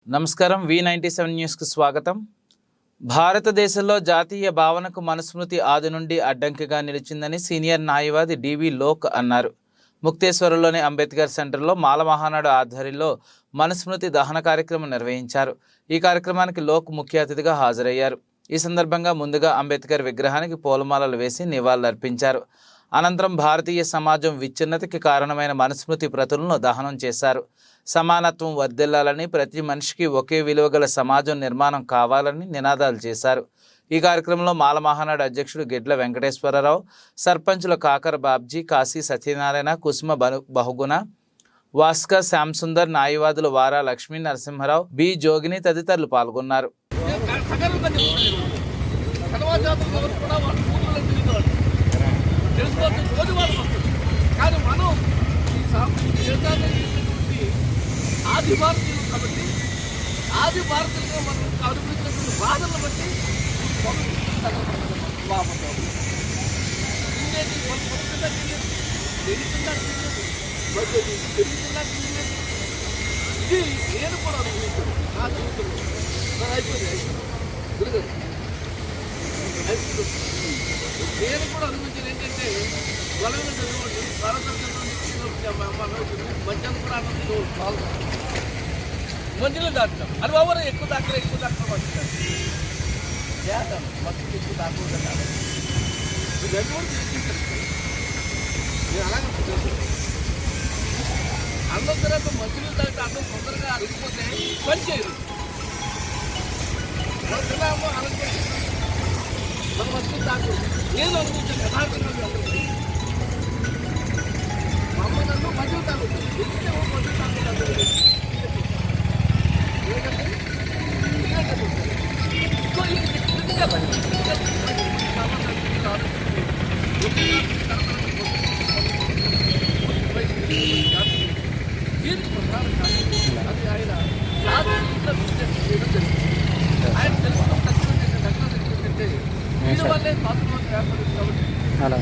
నమస్కారం V97 న్యూస్కు స్వాగతం. భారతదేశంలో జాతీయ భావనకు మనుస్మృతి ఆది నుండి అడ్డంకిగా నిలిచిందని సీనియర్ న్యాయవాది డివి లోక్ అన్నారు. ముక్తేశ్వరంలోని అంబేద్కర్ సెంటర్లో మాల మహానాడు ఆధ్వర్యంలో మనుస్మృతి దహన కార్యక్రమం నిర్వహించారు. ఈ కార్యక్రమానికి లోక్ ముఖ్య అతిథిగా హాజరయ్యారు. ఈ సందర్భంగా ముందుగా అంబేద్కర్ విగ్రహానికి పూలమాలలు వేసి నివాళులర్పించారు. అనంతరం భారతీయ సమాజం విచ్ఛిన్నతకి కారణమైన మనుస్మృతి ప్రతులను దహనం చేశారు. సమానత్వం వర్ధిల్లాలని, ప్రతి మనిషికి ఒకే విలువగల సమాజం నిర్మాణం కావాలని నినాదాలు చేశారు. ఈ కార్యక్రమంలో మాల మహానాడు అధ్యక్షుడు గిడ్ల వెంకటేశ్వరరావు, సర్పంచుల కాకర బాబ్జీ, కాశీ సత్యనారాయణ, కుసుమ బహుగుణ, వాస్క శ్యాంసుందర్, న్యాయవాదులు వారా లక్ష్మీ నరసింహరావు, బి జోగిని తదితరులు పాల్గొన్నారు. ఆది భారతీయులు కాబట్టి ఆది భారతీయులుగా మనం అనుభవించినటువంటి బాధలను బట్టి ఇది నేను కూడా అనుభవించాను. నా జీవితంలో అయిపోయింది. నేను కూడా అనుభవించాను. ఏంటంటే వలన చదివండి, మధ్యాహ్నం కూడా అన్నది మంచిలో దాటుతాం. అది బాబు ఎక్కువ దాకా పడుతుంది. మొత్తం ఎక్కువ దాకుండా నేను అలాగే అన్నం తర్వాత మంచిలో దాటి అన్నం తొందరగా అరిగిపోతే పని చేయరు. మన మంచిలో దాటు నేను అనుకుంటాను యథార్థంగా మా అమ్మ నన్ను మంచిలో తాగుతుంది. మంచిలో తాగుతుంది.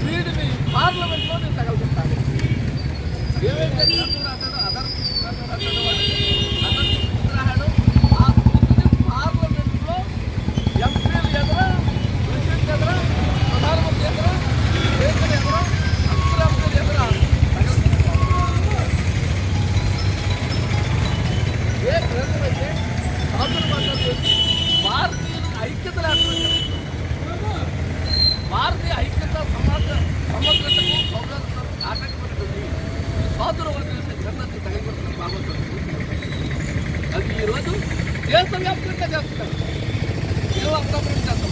వీడిని పార్లమెంట్లో నేను తగలుకుంటాను. ఏవైతే పార్లమెంట్లో ఎంపీలు ఎదుర, ప్రెసిడెంట్ ఎదుర, ప్రధానమంత్రి ఎదుర, స్పీకర్ ఎదుర, అందరూ ఎంపీలు ఎదుర ఏ ప్రజలైతే సాధులు మాట్లాడుతుంది. భారతీయులకు ఐక్యత లేకుండా, భారతీయ ఐక్యత సమగ్రతకు సౌకర్యం ఆటంకపడుతుంది. సాధులు వాళ్ళు చేసే జన్మకి తగిలిపడుతున్న బాగుంటుంది. అది ఈరోజు దేశవ్యాప్తంగా చేస్తున్నారు. ఏదో అర్థం చేస్తాం.